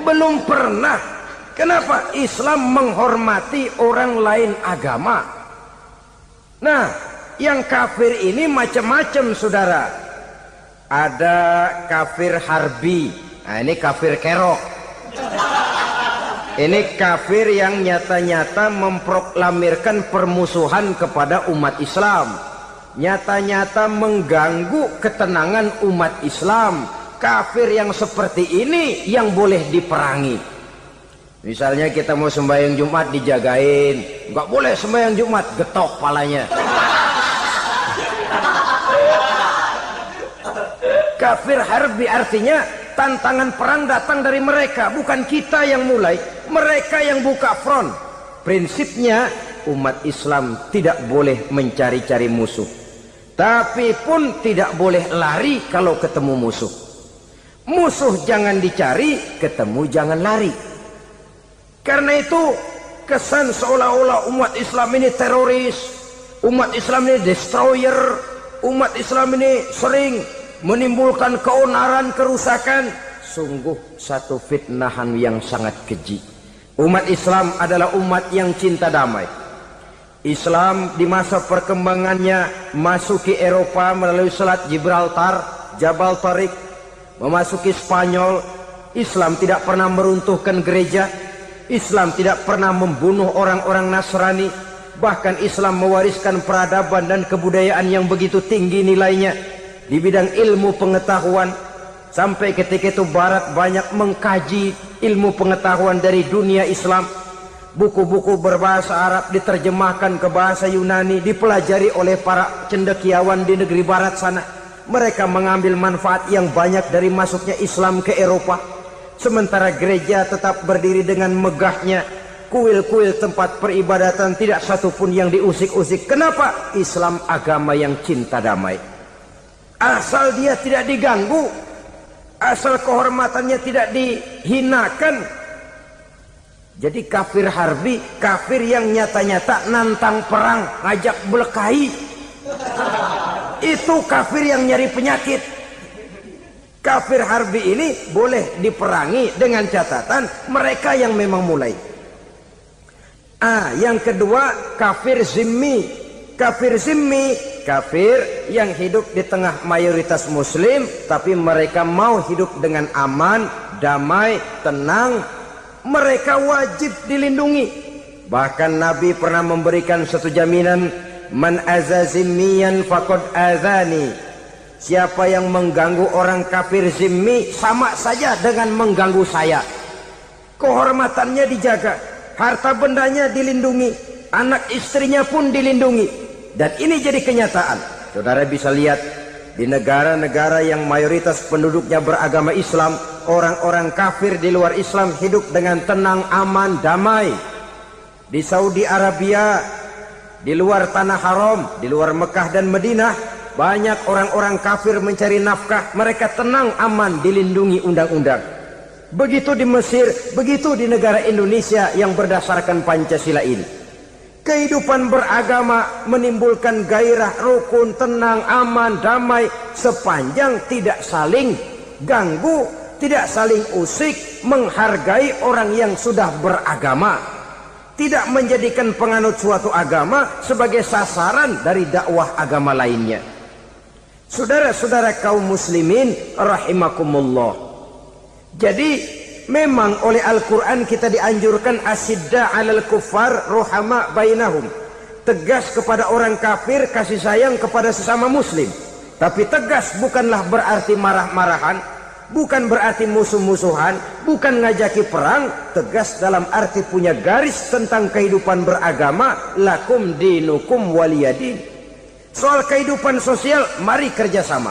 Belum pernah. Kenapa? Islam menghormati orang lain agama. Nah, yang kafir ini macam-macam, saudara. Ada kafir harbi. Nah, ini kafir kerok. Ini kafir yang nyata-nyata memproklamirkan permusuhan kepada umat Islam, nyata-nyata mengganggu ketenangan umat Islam. Kafir yang seperti ini yang boleh diperangi. Misalnya kita mau sembahyang Jumat dijagain, nggak boleh sembahyang Jumat, getok palanya. Kafir harbi artinya tantangan perang datang dari mereka, bukan kita yang mulai, mereka yang buka front. Prinsipnya umat Islam tidak boleh mencari-cari musuh, tapi pun tidak boleh lari kalau ketemu musuh. Musuh jangan dicari, ketemu jangan lari. Karena itu kesan seolah-olah umat Islam ini teroris, umat Islam ini destroyer, umat Islam ini sering menimbulkan keonaran, kerusakan. Sungguh satu fitnahan yang sangat keji. Umat Islam adalah umat yang cinta damai. Islam di masa perkembangannya masuki Eropa melalui Selat Gibraltar, Jabal Tariq, memasuki Spanyol. Islam tidak pernah meruntuhkan gereja, Islam tidak pernah membunuh orang-orang Nasrani. Bahkan Islam mewariskan peradaban dan kebudayaan yang begitu tinggi nilainya di bidang ilmu pengetahuan, sampai ketika itu Barat banyak mengkaji ilmu pengetahuan dari dunia Islam. Buku-buku berbahasa Arab diterjemahkan ke bahasa Yunani, dipelajari oleh para cendekiawan di negeri Barat sana. Mereka mengambil manfaat yang banyak dari masuknya Islam ke Eropa. Sementara gereja tetap berdiri dengan megahnya, kuil-kuil tempat peribadatan tidak satupun yang diusik-usik. Kenapa? Islam agama yang cinta damai. Asal dia tidak diganggu, asal kehormatannya tidak dihinakan. Jadi kafir harbi, kafir yang nyata-nyata nantang perang, ngajak berkelahi. Itu kafir yang nyari penyakit. Kafir harbi ini boleh diperangi dengan catatan mereka yang memang mulai. Yang kedua kafir zimmi. Kafir zimmi, kafir yang hidup di tengah mayoritas muslim, tapi mereka mau hidup dengan aman, damai, tenang. Mereka wajib dilindungi. Bahkan Nabi pernah memberikan satu jaminan, man azazimiyan faqad azani. Siapa yang mengganggu orang kafir zimmi sama saja dengan mengganggu saya. Kehormatannya dijaga, harta bendanya dilindungi, anak istrinya pun dilindungi. Dan ini jadi kenyataan. Saudara bisa lihat di negara-negara yang mayoritas penduduknya beragama Islam, orang-orang kafir di luar Islam hidup dengan tenang, aman, damai. Di Saudi Arabia, di luar tanah haram, di luar Mekah dan Madinah, banyak orang-orang kafir mencari nafkah. Mereka tenang, aman, dilindungi undang-undang. Begitu di Mesir, begitu di negara Indonesia yang berdasarkan Pancasila ini. Kehidupan beragama menimbulkan gairah, rukun, tenang, aman, damai, sepanjang tidak saling ganggu, tidak saling usik, menghargai orang yang sudah beragama, tidak menjadikan penganut suatu agama sebagai sasaran dari dakwah agama lainnya. Saudara-saudara kaum muslimin rahimakumullah. Jadi memang oleh Al-Quran kita dianjurkan asidda alal kuffar ruhama bainahum, tegas kepada orang kafir, kasih sayang kepada sesama muslim. Tapi tegas bukanlah berarti marah-marahan, bukan berarti musuh-musuhan, bukan ngajaki perang. Tegas dalam arti punya garis tentang kehidupan beragama, lakum dinukum waliyadin. Soal kehidupan sosial, mari kerjasama.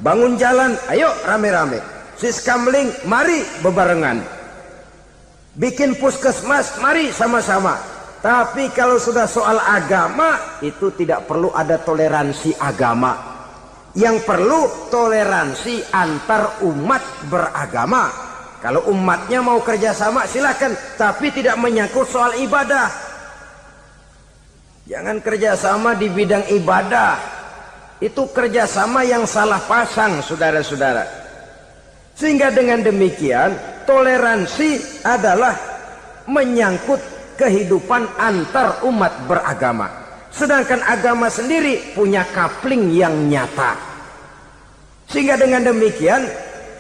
Bangun jalan, ayo rame-rame. Siskamling, mari bebarengan. Bikin puskesmas, mari sama-sama. Tapi kalau sudah soal agama, itu tidak perlu ada toleransi agama. Yang perlu toleransi antar umat beragama. Kalau umatnya mau kerjasama silakan, tapi tidak menyangkut soal ibadah. Jangan kerjasama di bidang ibadah. Itu kerjasama yang salah pasang, saudara-saudara. Sehingga dengan demikian toleransi adalah menyangkut kehidupan antar umat beragama. Sedangkan agama sendiri punya kapling yang nyata. Sehingga dengan demikian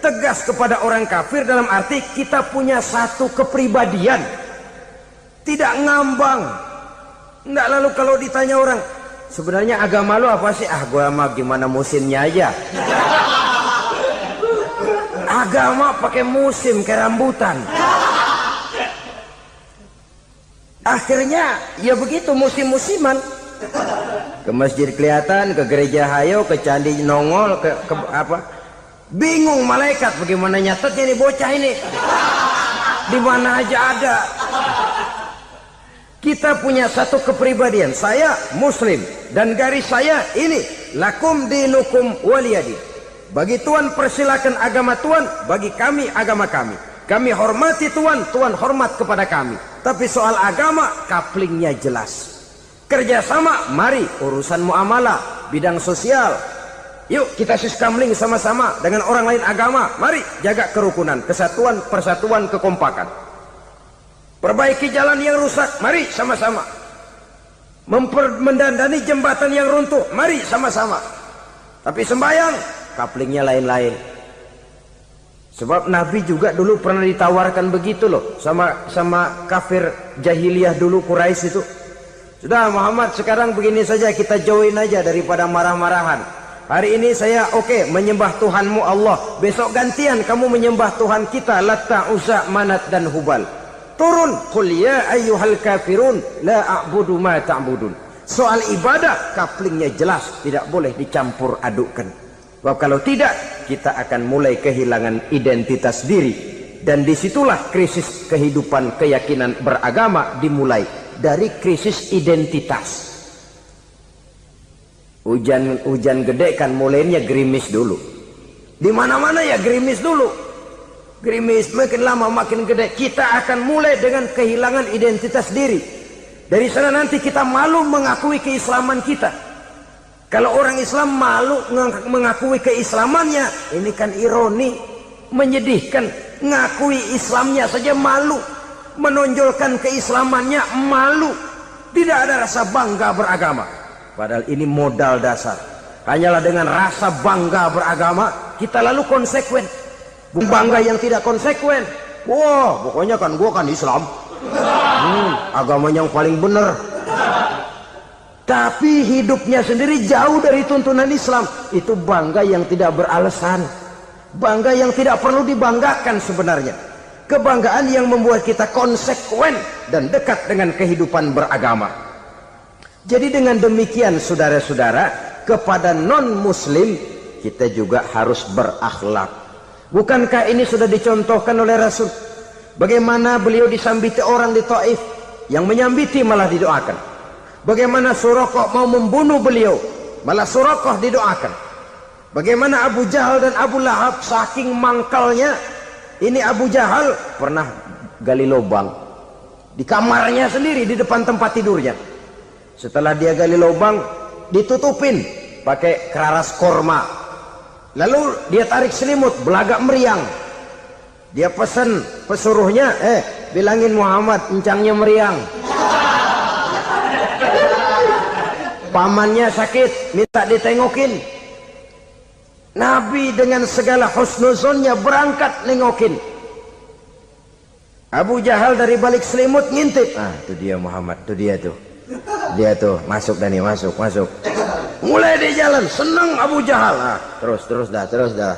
tegas kepada orang kafir dalam arti kita punya satu kepribadian. Tidak ngambang. Enggak, lalu kalau ditanya orang, sebenarnya agama lu apa sih? Ah, gua mah gimana musimnya aja. Agama pakai musim kayak rambutan. Akhirnya ya begitu, musim-musiman. Ke masjid kelihatan, ke gereja hayo, ke candi nongol, ke apa? Bingung malaikat bagaimana nyatetnya nih bocah ini. Di mana aja ada. Kita punya satu kepribadian. Saya muslim dan garis saya ini, lakum dinukum waliyadin. Bagi Tuhan persilakan agama Tuhan, bagi kami agama kami. Kami hormati Tuhan, Tuhan hormat kepada kami. Tapi soal agama kaplingnya jelas. Kerjasama, mari urusan muamalah, bidang sosial. Yuk kita siskamling sama-sama dengan orang lain agama. Mari jaga kerukunan, kesatuan, persatuan, kekompakan. Perbaiki jalan yang rusak, mari sama-sama. Mendandani jembatan yang runtuh, mari sama-sama. Tapi sembahyang, kaplingnya lain-lain. Sebab Nabi juga dulu pernah ditawarkan begitu loh sama kafir jahiliyah dulu, Quraisy itu. Sudah Muhammad, sekarang begini saja, kita join aja daripada marah-marahan. Hari ini saya oke menyembah Tuhanmu Allah. Besok gantian kamu menyembah Tuhan kita, Latta, Uzza, Manat dan Hubal. Turun, qul ya ayyuhal kafirun la a'budu ma ta'budun. Soal ibadah kaplingnya jelas, tidak boleh dicampur adukkan. Sebab kalau tidak, kita akan mulai kehilangan identitas diri. Dan disitulah krisis kehidupan keyakinan beragama dimulai. Dari krisis identitas. Hujan gede kan mulainya gerimis dulu. Di mana-mana ya gerimis dulu. Gerimis makin lama makin gede. Kita akan mulai dengan kehilangan identitas diri. Dari sana nanti kita malu mengakui keislaman kita. Kalau orang Islam malu mengakui keislamannya, ini kan ironi, menyedihkan. Ngakui Islamnya saja malu, menonjolkan keislamannya malu. Tidak ada rasa bangga beragama. Padahal ini modal dasar. Hanyalah dengan rasa bangga beragama kita lalu konsekuen. Bangga yang tidak konsekuen. Wah, pokoknya kan gua kan Islam. Agama yang paling benar. Tapi hidupnya sendiri jauh dari tuntunan Islam. Itu bangga yang tidak beralasan. Bangga yang tidak perlu dibanggakan sebenarnya. Kebanggaan yang membuat kita konsekuen dan dekat dengan kehidupan beragama. Jadi dengan demikian saudara-saudara, kepada non-muslim kita juga harus berakhlak. Bukankah ini sudah dicontohkan oleh Rasul? Bagaimana beliau disambiti orang di Taif, yang menyambiti malah didoakan. Bagaimana Suraqah mau membunuh beliau, malah Suraqah didoakan. Bagaimana Abu Jahal dan Abu Lahab saking mangkalnya. Ini Abu Jahal pernah gali lubang di kamarnya sendiri, di depan tempat tidurnya. Setelah dia gali lubang, ditutupin pakai keraras korma. Lalu dia tarik selimut, belagak meriang. Dia pesan pesuruhnya, bilangin Muhammad encangnya meriang. Pamannya sakit, minta ditengokin. Nabi dengan segala husnuzonnya berangkat nengokin. Abu Jahal dari balik selimut ngintip. Itu dia Muhammad, itu dia tuh. Dia tuh, masuk Dani, masuk. Mulai di jalan, senang Abu Jahal. Terus dah.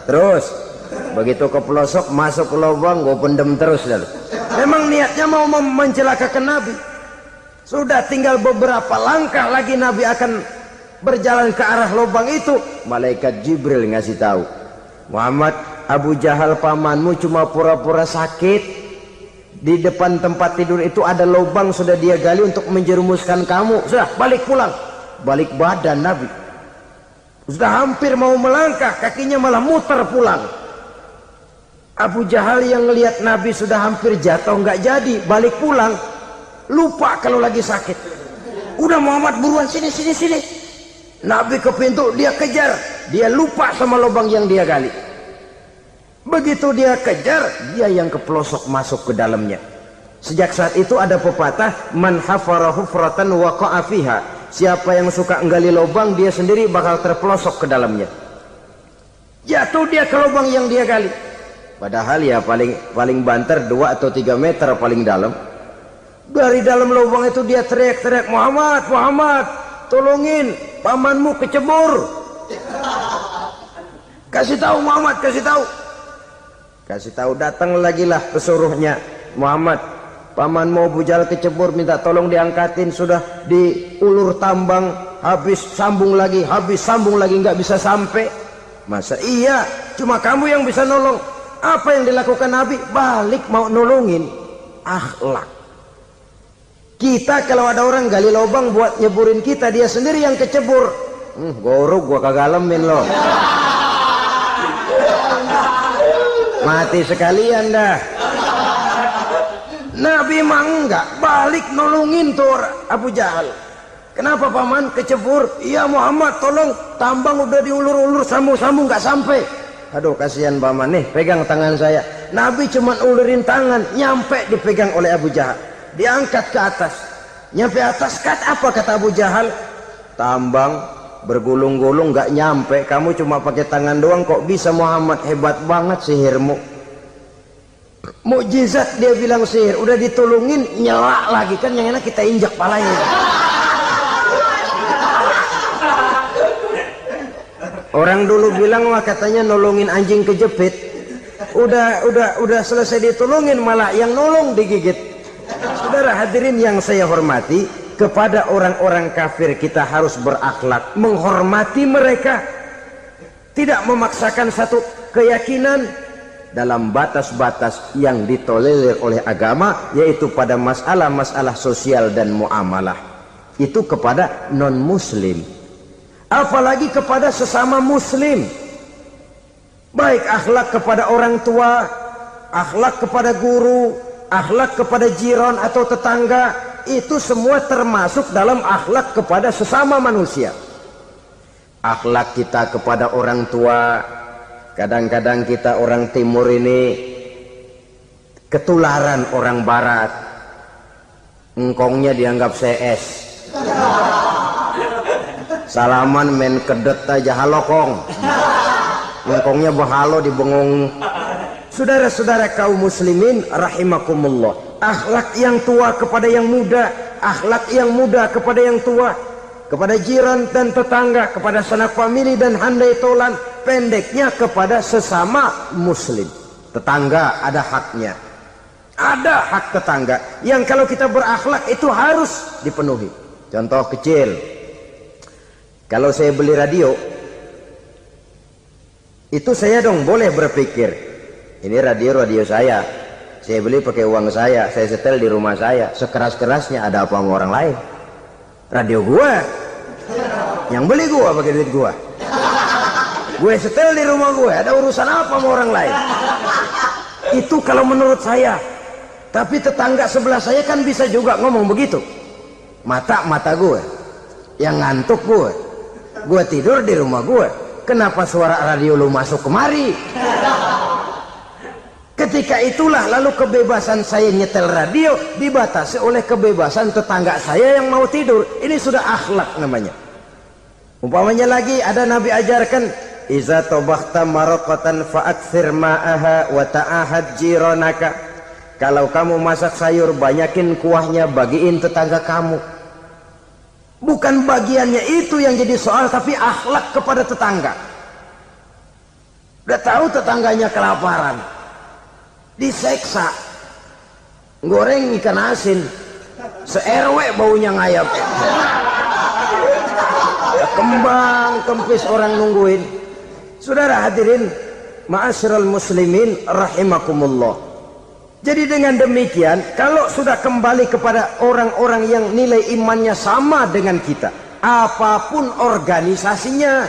Begitu ke pelosok, masuk ke lubang, gue pendem terus dah. Memang niatnya mau mencelakakan Nabi. Sudah tinggal beberapa langkah lagi Nabi akan berjalan ke arah lubang itu. Malaikat Jibril ngasih tahu, Muhammad, Abu Jahal pamanmu cuma pura-pura sakit. Di depan tempat tidur itu ada lubang sudah dia gali untuk menjerumuskan kamu. Sudah balik pulang. Balik badan Nabi. Sudah hampir mau melangkah, kakinya malah muter pulang. Abu Jahal yang ngelihat Nabi sudah hampir jatuh nggak jadi, balik pulang. Lupa kalau lagi sakit. Udah Muhammad buruan sini. Nabi ke pintu, dia kejar. Dia lupa sama lubang yang dia gali. Begitu dia kejar, dia yang ke pelosok masuk ke dalamnya. Sejak saat itu ada pepatah, man hafara hufratan waqa'a fiha. Siapa yang suka nggali lubang, dia sendiri bakal terpelosok ke dalamnya. Jatuh dia ke lubang yang dia gali. Padahal ya paling banter 2 atau 3 meter paling dalam. Dari dalam lubang itu dia teriak-teriak, Muhammad, tolongin, pamanmu kecebur. Kasih tahu Muhammad, kasih tahu. Datang lagi lah pesuruhnya, Muhammad, pamanmu Abu Jahal kecebur, minta tolong diangkatin. Sudah diulur tambang, habis sambung lagi, nggak bisa sampai. Masa iya, cuma kamu yang bisa nolong. Apa yang dilakukan Nabi? Balik mau nolongin. Akhlak. Kita kalau ada orang gali lubang buat nyeburin kita, dia sendiri yang kecebur. Gorok gua kagak lemin loh. Mati sekalian dah. Nabi mah enggak, balik nolongin tuh Abu Jahal. Kenapa paman kecebur? Iya Muhammad, tolong, tambang udah diulur-ulur, sambung-sambung nggak sampai. Aduh kasihan paman, nih pegang tangan saya. Nabi cuma ulurin tangan, nyampe dipegang oleh Abu Jahal. Diangkat ke atas, nyampe atas, apa kata Abu Jahal? Tambang bergulung-gulung nggak nyampe, kamu cuma pakai tangan doang kok bisa Muhammad, hebat banget sihirmu. Mukjizat dia bilang sihir, udah ditolongin nyela lagi, kan yang enak kita injak palanya. Orang dulu bilang wah katanya nolongin anjing kejepit, udah selesai ditolongin malah yang nolong digigit. Saudara hadirin yang saya hormati, kepada orang-orang kafir kita harus berakhlak, menghormati mereka, tidak memaksakan satu keyakinan dalam batas-batas yang ditolerir oleh agama, yaitu pada masalah-masalah sosial dan muamalah. Itu kepada non-muslim, apalagi kepada sesama muslim. Baik akhlak kepada orang tua, akhlak kepada guru, akhlak kepada jiran atau tetangga, itu semua termasuk dalam akhlak kepada sesama manusia. Akhlak kita kepada orang tua, kadang-kadang kita orang timur ini ketularan orang barat. Engkongnya dianggap CS, salaman main kedet aja halokong, engkongnya bahalo di bengong. Saudara-saudara kaum muslimin rahimakumullah, akhlak yang tua kepada yang muda, akhlak yang muda kepada yang tua, kepada jiran dan tetangga, kepada sanak famili dan handai tolan, pendeknya kepada sesama muslim. Tetangga ada haknya, ada hak tetangga yang kalau kita berakhlak itu harus dipenuhi. Contoh kecil, kalau saya beli radio, itu saya dong boleh berpikir, ini radio saya beli pakai uang saya setel di rumah saya, sekeras-kerasnya ada apa sama orang lain? Radio gua, yang beli gua pakai duit gua, gue setel di rumah gue, ada urusan apa sama orang lain? Itu kalau menurut saya. Tapi tetangga sebelah saya kan bisa juga ngomong begitu, mata gue, Yang ngantuk gue tidur di rumah gue. Kenapa suara radio lu masuk kemari? Ketika itulah lalu kebebasan saya nyetel radio dibatasi oleh kebebasan tetangga saya yang mau tidur. Ini sudah akhlak namanya. Umpamanya lagi ada Nabi ajarkan, iza tobakhta maraqatan fa'akthir ma'aha wa ta'ahad jiranaka. Kalau kamu masak sayur banyakin kuahnya, bagiin tetangga kamu. Bukan bagiannya itu yang jadi soal, tapi akhlak kepada tetangga. Udah tahu tetangganya kelaparan, diseksa, goreng ikan asin, se-RW baunya ngayap, kembang kempis orang nungguin. Saudara hadirin ma'asyiral muslimin rahimakumullah. Jadi dengan demikian, kalau sudah kembali kepada orang-orang yang nilai imannya sama dengan kita, apapun organisasinya,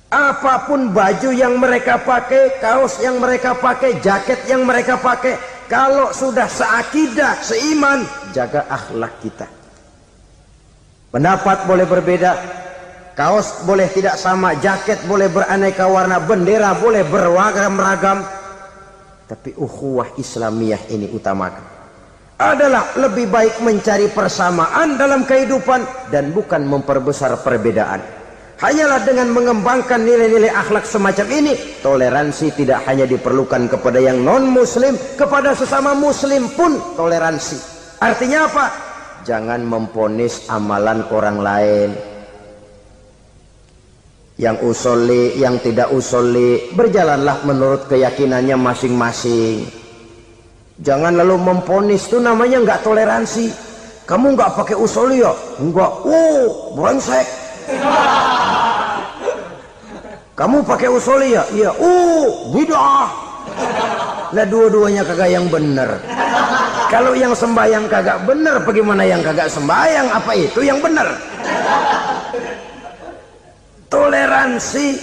apapun baju yang mereka pakai, kaos yang mereka pakai, jaket yang mereka pakai, kalau sudah seakidah, seiman, jaga akhlak kita. Pendapat boleh berbeda, kaos boleh tidak sama, jaket boleh beraneka warna, bendera boleh beragam-ragam, tapi ukhuwah Islamiyah ini utamakan. Adalah lebih baik mencari persamaan dalam kehidupan dan bukan memperbesar perbedaan. Hanyalah dengan mengembangkan nilai-nilai akhlak semacam ini, toleransi tidak hanya diperlukan kepada yang non-muslim, kepada sesama muslim pun toleransi. Artinya apa? Jangan memponis amalan orang lain. Yang usolli, yang tidak usolli, berjalanlah menurut keyakinannya masing-masing. Jangan lalu memponis, itu namanya nggak toleransi. Kamu nggak pakai usolli ya? Enggak. Brengsek. Kamu pakai usolli ya? Iya. Bid'ah. Nah, dua-duanya kagak yang benar. Kalau yang sembahyang kagak benar, bagaimana yang kagak sembahyang? Apa itu yang benar? Toleransi,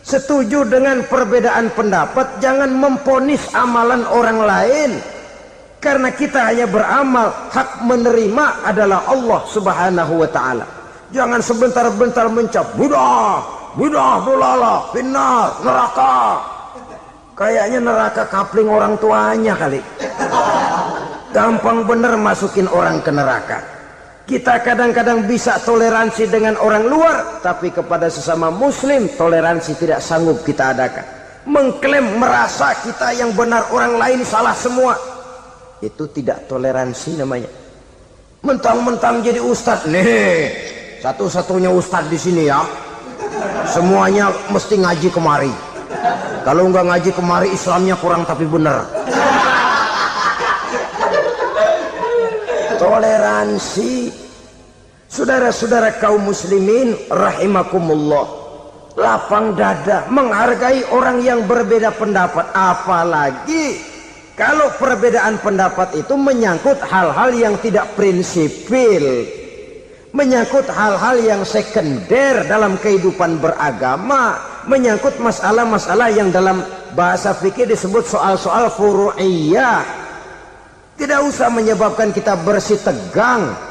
setuju dengan perbedaan pendapat, jangan memponis amalan orang lain. Karena kita hanya beramal, hak menerima adalah Allah Subhanahu wa ta'ala. Jangan sebentar-bentar mencap bid'ah, dolala, finnar, neraka. Kayaknya neraka kapling orang tuanya kali. Gampang bener masukin orang ke neraka. Kita kadang-kadang bisa toleransi dengan orang luar, tapi kepada sesama muslim toleransi tidak sanggup kita adakan. Mengklaim merasa kita yang benar, orang lain salah semua, itu tidak toleransi namanya. Mentang-mentang jadi ustadz nih, satu-satunya ustadz di sini ya, semuanya mesti ngaji kemari. Kalau nggak ngaji kemari Islamnya kurang tapi benar. Toleransi. Saudara-saudara kaum muslimin rahimakumullah, lapang dada menghargai orang yang berbeda pendapat, apalagi kalau perbedaan pendapat itu menyangkut hal-hal yang tidak prinsipil, menyangkut hal-hal yang sekunder dalam kehidupan beragama, menyangkut masalah-masalah yang dalam bahasa fikih disebut soal-soal furu'iyah. Tidak usah menyebabkan kita bersih tegang.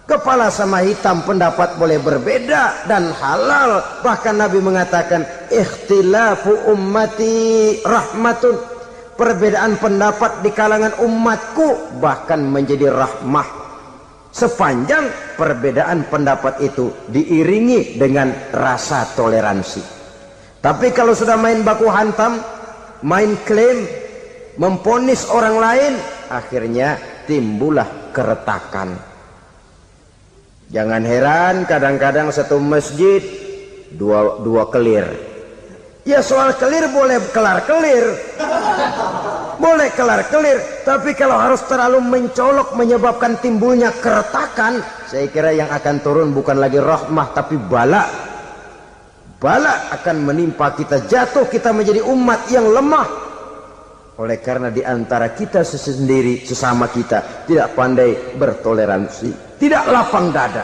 Kepala sama hitam pendapat boleh berbeda dan halal. Bahkan Nabi mengatakan ikhtilafu ummati rahmatun. Perbedaan pendapat di kalangan umatku bahkan menjadi rahmah, sepanjang perbedaan pendapat itu diiringi dengan rasa toleransi. Tapi kalau sudah main baku hantam, main klaim, memponis orang lain, akhirnya timbullah keretakan. Jangan heran kadang-kadang satu masjid dua kelir. Ya soal kelir boleh kelar-kelir, boleh kelar-kelir, tapi kalau harus terlalu mencolok menyebabkan timbulnya keretakan, saya kira yang akan turun bukan lagi rahmah tapi bala. Bala akan menimpa kita, jatuh kita menjadi umat yang lemah. Oleh karena di antara kita sendiri, sesama kita tidak pandai bertoleransi, tidak lapang dada.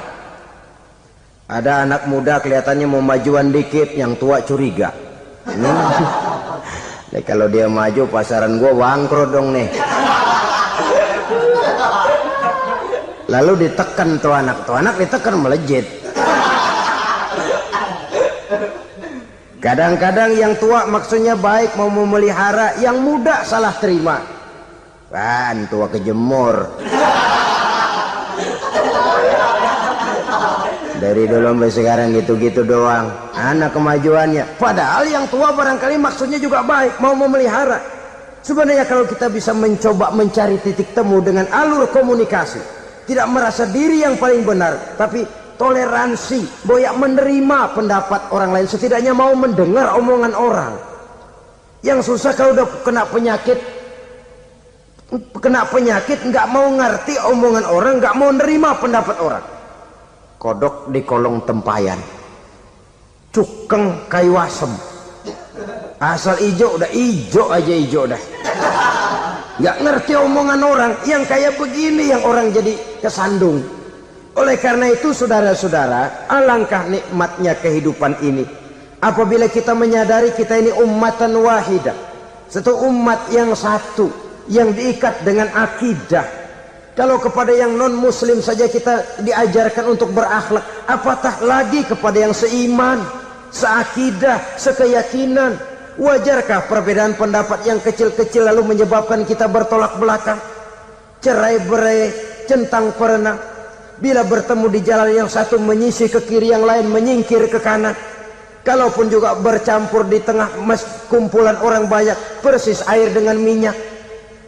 Ada anak muda kelihatannya mau majuan dikit, yang tua curiga. Nih, kalau dia maju pasaran gua bangkrut dong nih. Lalu ditekan tuh anak ditekan melejit. Kadang-kadang yang tua maksudnya baik mau memelihara, yang muda salah terima. Kan tua kejemur. Dari dulu sampai sekarang gitu-gitu doang. Anak kemajuannya. Padahal yang tua barangkali maksudnya juga baik, mau memelihara. Sebenarnya kalau kita bisa mencoba mencari titik temu dengan alur komunikasi, tidak merasa diri yang paling benar, tapi toleransi, boyak menerima pendapat orang lain, setidaknya mau mendengar omongan orang. Yang susah kalau udah kena penyakit nggak mau ngerti omongan orang, nggak mau nerima pendapat orang. Kodok di kolong tempayan, cukeng kayu asem, asal ijo udah ijo aja ijo dah. Nggak ngerti omongan orang, yang kayak begini yang orang jadi kesandung. Oleh karena itu saudara-saudara, alangkah nikmatnya kehidupan ini apabila kita menyadari kita ini ummatan wahidah, satu umat yang satu, yang diikat dengan akidah. Kalau kepada yang non muslim saja kita diajarkan untuk berakhlak, apatah lagi kepada yang seiman, seakidah, sekeyakinan. Wajarkah perbedaan pendapat yang kecil-kecil lalu menyebabkan kita bertolak belakang, cerai-berai, centang perenang? Bila bertemu di jalan yang satu menyisih ke kiri, yang lain menyingkir ke kanan. Kalaupun juga bercampur di tengah kumpulan orang banyak, persis air dengan minyak.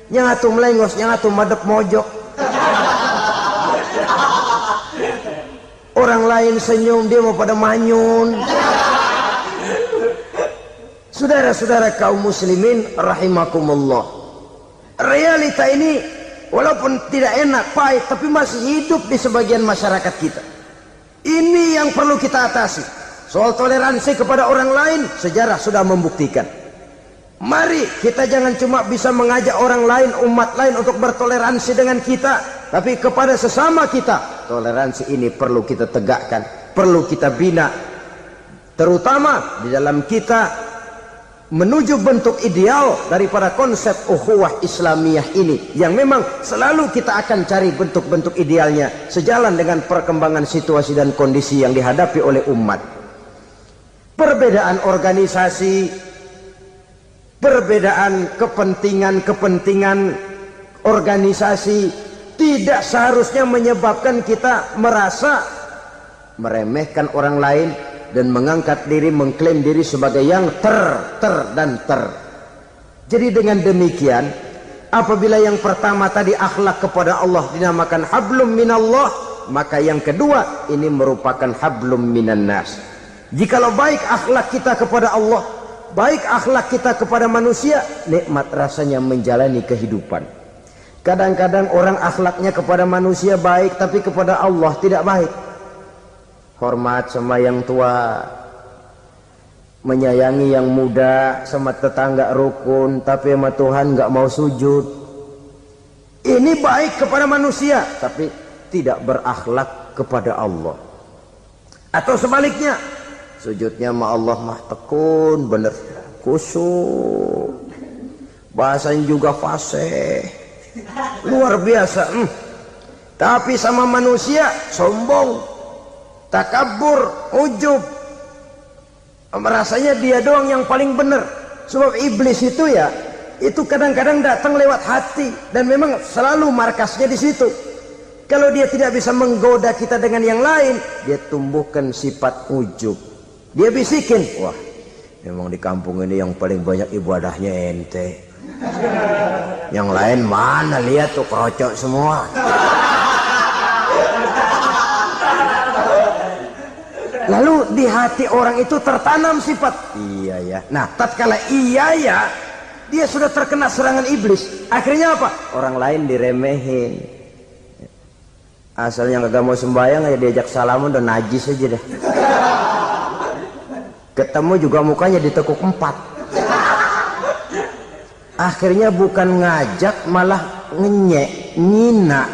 Yang atu melengos, yang atu madep mojok. Orang lain senyum, dia mau pada manyun. Saudara-saudara kaum muslimin rahimakumullah, realita ini walaupun tidak enak, pahit, tapi masih hidup di sebagian masyarakat kita. Ini yang perlu kita atasi. Soal toleransi kepada orang lain, sejarah sudah membuktikan. Mari kita jangan cuma bisa mengajak orang lain, umat lain untuk bertoleransi dengan kita, tapi kepada sesama kita. Toleransi ini perlu kita tegakkan, perlu kita bina, terutama di dalam kita menuju bentuk ideal daripada konsep ukhuwah Islamiyah ini, yang memang selalu kita akan cari bentuk-bentuk idealnya sejalan dengan perkembangan situasi dan kondisi yang dihadapi oleh umat. Perbedaan organisasi, perbedaan kepentingan organisasi tidak seharusnya menyebabkan kita merasa meremehkan orang lain dan mengangkat diri, mengklaim diri sebagai yang ter. Jadi dengan demikian, apabila yang pertama tadi akhlak kepada Allah dinamakan hablum minallah, maka yang kedua ini merupakan hablum minan nas. Jikalau baik akhlak kita kepada Allah, baik akhlak kita kepada manusia, nikmat rasanya menjalani kehidupan. Kadang-kadang orang akhlaknya kepada manusia baik, tapi kepada Allah tidak baik. Hormat sama yang tua, menyayangi yang muda, sama tetangga rukun, tapi sama Tuhan nggak mau sujud. Ini baik kepada manusia, tapi tidak berakhlak kepada Allah. Atau sebaliknya, sujudnya sama Allah mah tekun, bener, khusyuk, bahasanya juga fasih, luar biasa. Tapi sama manusia sombong, takabur, ujub, merasanya dia doang yang paling benar. Sebab iblis itu ya, itu kadang-kadang datang lewat hati, dan memang selalu markasnya di situ. Kalau dia tidak bisa menggoda kita dengan yang lain, dia tumbuhkan sifat ujub. Dia bisikin, wah memang di kampung ini yang paling banyak ibadahnya ente, yang lain mana, lihat tuh kerocok semua. Lalu di hati orang itu tertanam sifat iya ya. Nah, tatkala iya ya, dia sudah terkena serangan iblis. Akhirnya apa? Orang lain diremehin. Asalnya nggak mau sembahyang aja diajak salaman udah najis aja dah. Ketemu juga mukanya ditekuk 4. Akhirnya bukan ngajak malah ngenyek, ngina.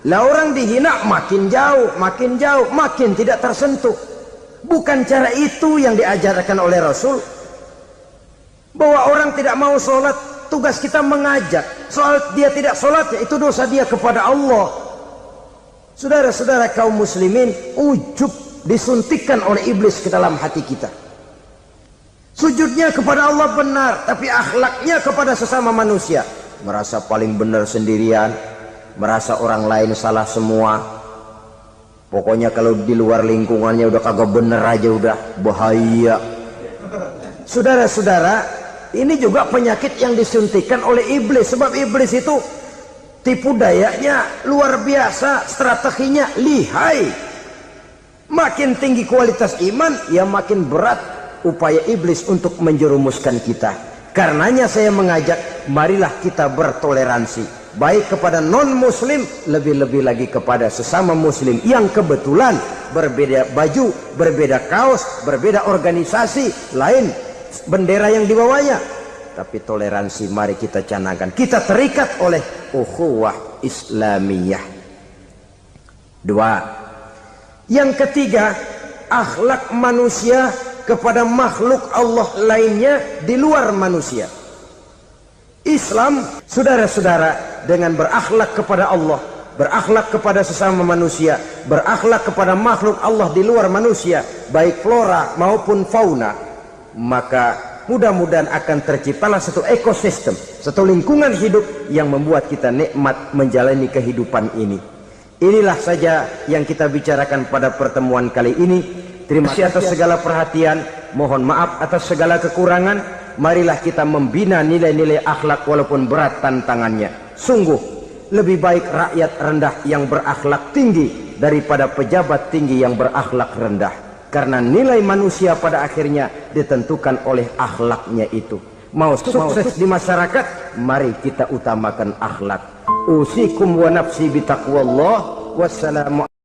Lah orang dihina makin jauh, makin tidak tersentuh. Bukan cara itu yang diajarkan oleh Rasul. Bahwa orang tidak mau sholat, tugas kita mengajak. Soal dia tidak sholat, ya itu dosa dia kepada Allah. Saudara-saudara kaum muslimin, ujub disuntikkan oleh iblis ke dalam hati kita. Sujudnya kepada Allah benar, tapi akhlaknya kepada sesama manusia. Merasa paling benar sendirian, merasa orang lain salah semua. Pokoknya kalau di luar lingkungannya udah kagak bener aja udah bahaya. Saudara-saudara, ini juga penyakit yang disuntikan oleh iblis. Sebab iblis itu tipu dayanya luar biasa, strateginya lihai. Makin tinggi kualitas iman, ya makin berat upaya iblis untuk menjerumuskan kita. Karenanya saya mengajak, marilah kita bertoleransi, baik kepada non muslim, lebih-lebih lagi kepada sesama muslim yang kebetulan berbeda baju, berbeda kaos, berbeda organisasi, lain bendera yang dibawanya. Tapi toleransi mari kita canangkan. Kita terikat oleh ukhuwah Islamiyah. 2. Yang ketiga, akhlak manusia kepada makhluk Allah lainnya di luar manusia. Islam, saudara-saudara, dengan berakhlak kepada Allah, berakhlak kepada sesama manusia, berakhlak kepada makhluk Allah di luar manusia, baik flora maupun fauna, maka mudah-mudahan akan terciptalah satu ekosistem, satu lingkungan hidup yang membuat kita nikmat menjalani kehidupan ini. Inilah saja yang kita bicarakan pada pertemuan kali ini. Terima kasih atas segala perhatian, mohon maaf atas segala kekurangan. Marilah kita membina nilai-nilai akhlak walaupun berat tantangannya. Sungguh lebih baik rakyat rendah yang berakhlak tinggi daripada pejabat tinggi yang berakhlak rendah. Karena nilai manusia pada akhirnya ditentukan oleh akhlaknya itu. Mau sukses di masyarakat, mari kita utamakan akhlak. Usikum wa nafsi bitaqwallah. Wassalamualaikum